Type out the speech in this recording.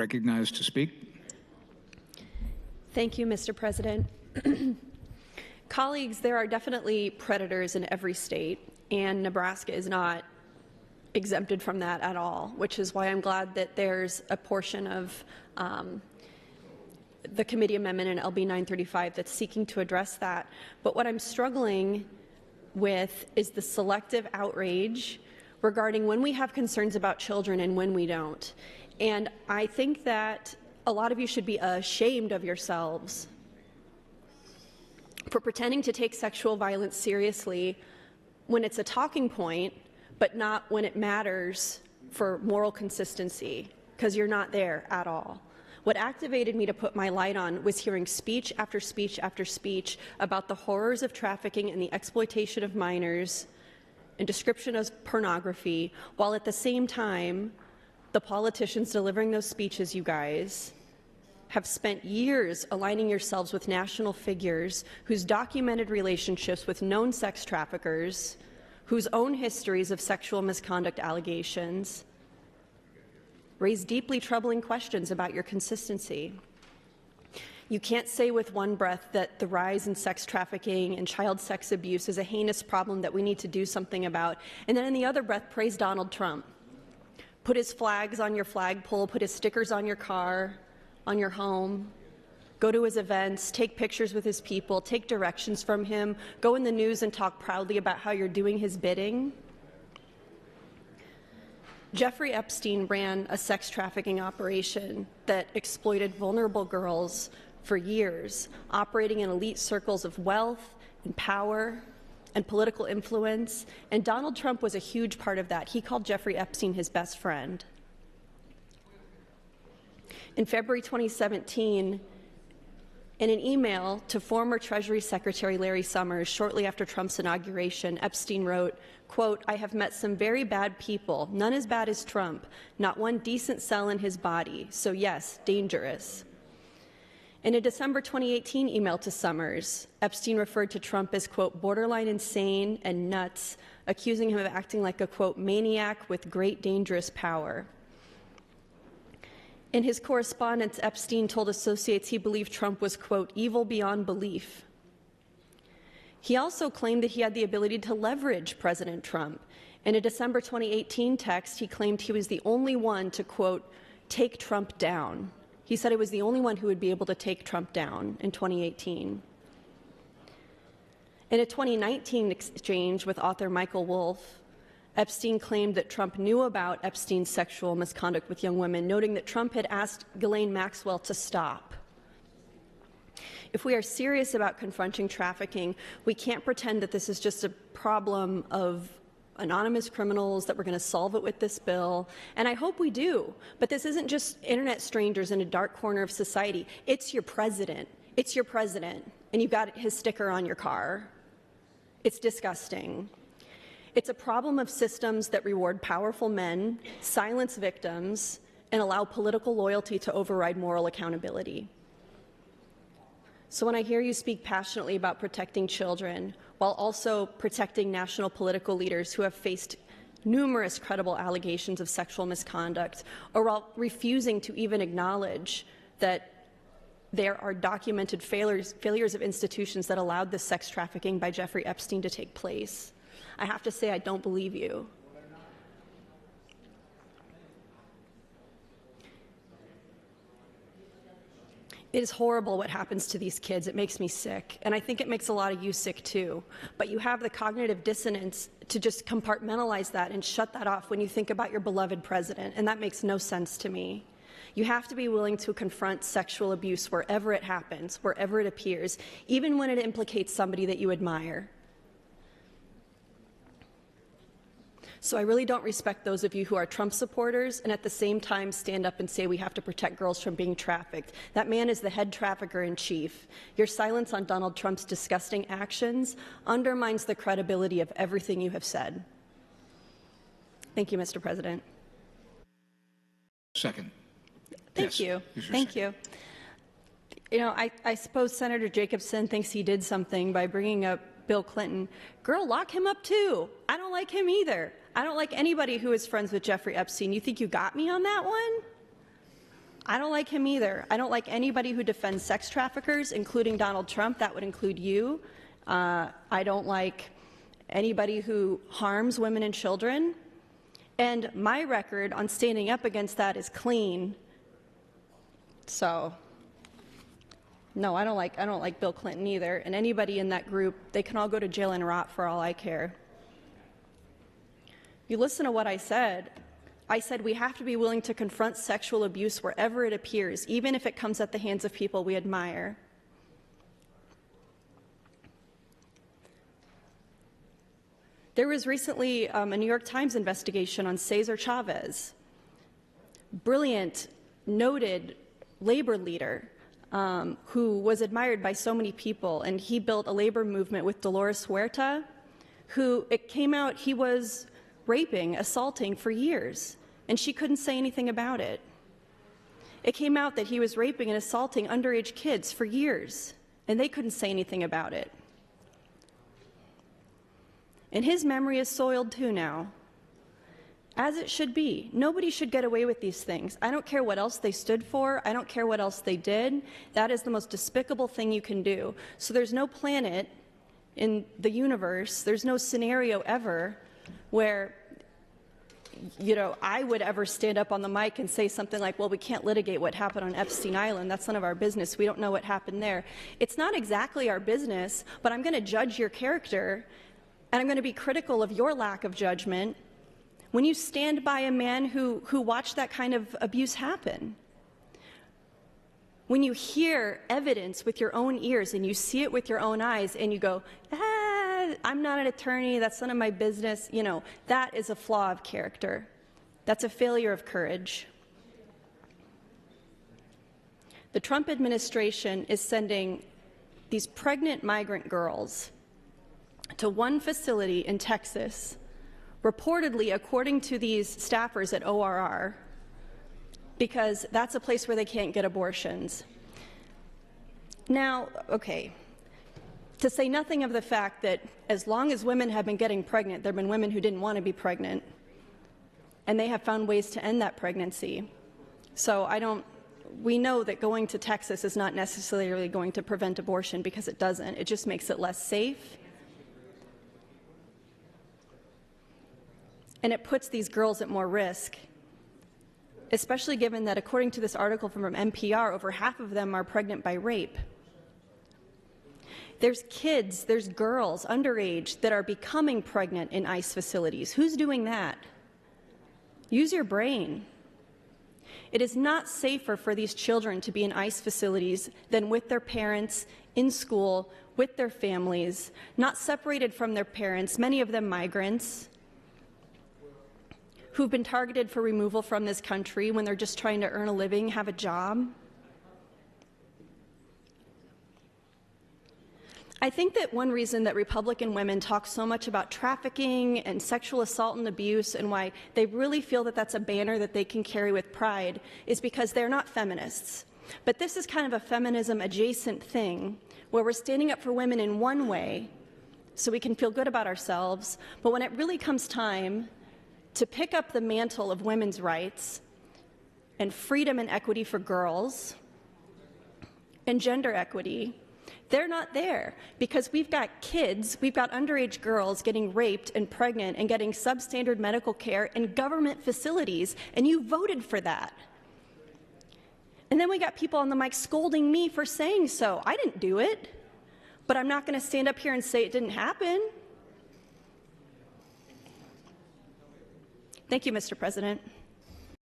recognized to speak. Thank you, Mr. President. Colleagues, there are definitely predators in every state, and Nebraska is not exempted from that at all, which is why I'm glad that there's a portion of the committee amendment in LB 935 that's seeking to address that. But what I'm struggling with is the selective outrage regarding when we have concerns about children and when we don't. And I think that a lot of you should be ashamed of yourselves for pretending to take sexual violence seriously when it's a talking point, but not when it matters for moral consistency, because you're not there at all. What activated me to put my light on was hearing speech after speech after speech about the horrors of trafficking and the exploitation of minors and description of pornography, while at the same time, the politicians delivering those speeches, you guys, have spent years aligning yourselves with national figures whose documented relationships with known sex traffickers, whose own histories of sexual misconduct allegations raise deeply troubling questions about your consistency. You can't say with one breath that the rise in sex trafficking and child sex abuse is a heinous problem that we need to do something about, and then in the other breath praise Donald Trump. Put his flags on your flagpole, put his stickers on your car, on your home, go to his events, take pictures with his people, take directions from him, go in the news and talk proudly about how you're doing his bidding. Jeffrey Epstein ran a sex trafficking operation that exploited vulnerable girls for years, operating in elite circles of wealth and power and political influence, and Donald Trump was a huge part of that. He called Jeffrey Epstein his best friend. In February 2017, in an email to former Treasury Secretary Larry Summers shortly after Trump's inauguration, Epstein wrote, quote, "I have met some very bad people, none as bad as Trump, not one decent cell in his body, so yes, dangerous." In a December 2018 email to Summers, Epstein referred to Trump as, quote, "borderline insane and nuts," accusing him of acting like a, quote, "maniac with great dangerous power." In his correspondence, Epstein told associates he believed Trump was, quote, "evil beyond belief." He also claimed that he had the ability to leverage President Trump. In a December 2018 text, he claimed he was the only one to, quote, "take Trump down." He said it was the only one who would be able to take Trump down in 2018. In a 2019 exchange with author Michael Wolff, Epstein claimed that Trump knew about Epstein's sexual misconduct with young women, noting that Trump had asked Ghislaine Maxwell to stop. If we are serious about confronting trafficking, we can't pretend that this is just a problem of anonymous criminals, that we're going to solve it with this bill. And I hope we do. But this isn't just internet strangers in a dark corner of society. It's your president. It's your president. And you've got his sticker on your car. It's disgusting. It's a problem of systems that reward powerful men, silence victims, and allow political loyalty to override moral accountability. So when I hear you speak passionately about protecting children, while also protecting national political leaders who have faced numerous credible allegations of sexual misconduct, or while refusing to even acknowledge that there are documented failures of institutions that allowed this sex trafficking by Jeffrey Epstein to take place, I have to say I don't believe you. It is horrible what happens to these kids. It makes me sick. And I think it makes a lot of you sick too. But you have the cognitive dissonance to just compartmentalize that and shut that off when you think about your beloved president. And that makes no sense to me. You have to be willing to confront sexual abuse wherever it happens, wherever it appears, even when it implicates somebody that you admire. So I really don't respect those of you who are Trump supporters and at the same time stand up and say we have to protect girls from being trafficked. That man is the head trafficker in chief. Your silence on Donald Trump's disgusting actions undermines the credibility of everything you have said. Thank you, Mr. President. Second. Thank you. Thank you. You know, I suppose Senator Jacobson thinks he did something by bringing up Bill Clinton. Girl, lock him up too. I don't like him either. I don't like anybody who is friends with Jeffrey Epstein. You think you got me on that one? I don't like him either. I don't like anybody who defends sex traffickers, including Donald Trump. That would include you. I don't like anybody who harms women and children. And my record on standing up against that is clean. So, no, I don't like Bill Clinton either. And anybody in that group, they can all go to jail and rot for all I care. You listen to what I said we have to be willing to confront sexual abuse wherever it appears, even if it comes at the hands of people we admire. There was recently a New York Times investigation on Cesar Chavez, brilliant, noted labor leader who was admired by so many people, and he built a labor movement with Dolores Huerta, who it came out he was raping, assaulting for years, and she couldn't say anything about it. It came out that he was raping and assaulting underage kids for years, and they couldn't say anything about it. And his memory is soiled too now, as it should be. Nobody should get away with these things. I don't care what else they stood for. I don't care what else they did. That is the most despicable thing you can do. So there's no planet in the universe, there's no scenario ever where, you know, I would ever stand up on the mic and say something like, well, we can't litigate what happened on Epstein Island. That's none of our business. We don't know what happened there. It's not exactly our business, but I'm going to judge your character, and I'm going to be critical of your lack of judgment when you stand by a man who watched that kind of abuse happen. When you hear evidence with your own ears and you see it with your own eyes and you go, I'm not an attorney, that's none of my business, you know, that is a flaw of character. That's a failure of courage. The Trump administration is sending these pregnant migrant girls to one facility in Texas, reportedly, according to these staffers at ORR, because that's a place where they can't get abortions. Now, okay, to say nothing of the fact that as long as women have been getting pregnant, there have been women who didn't want to be pregnant, and they have found ways to end that pregnancy. So we know that going to Texas is not necessarily going to prevent abortion, because it doesn't. It just makes it less safe. And it puts these girls at more risk, especially given that, according to this article from NPR, over half of them are pregnant by rape. There's kids, there's girls underage that are becoming pregnant in ICE facilities. Who's doing that? Use your brain. It is not safer for these children to be in ICE facilities than with their parents, in school, with their families, not separated from their parents, many of them migrants, who've been targeted for removal from this country when they're just trying to earn a living, have a job. I think that one reason that Republican women talk so much about trafficking and sexual assault and abuse, and why they really feel that that's a banner that they can carry with pride, is because they're not feminists. But this is kind of a feminism adjacent thing, where we're standing up for women in one way so we can feel good about ourselves, but when it really comes time to pick up the mantle of women's rights and freedom and equity for girls and gender equity, they're not there, because we've got kids, we've got underage girls getting raped and pregnant and getting substandard medical care in government facilities, and you voted for that. And then we got people on the mic scolding me for saying so. I didn't do it, but I'm not going to stand up here and say it didn't happen. Thank you, Mr. President.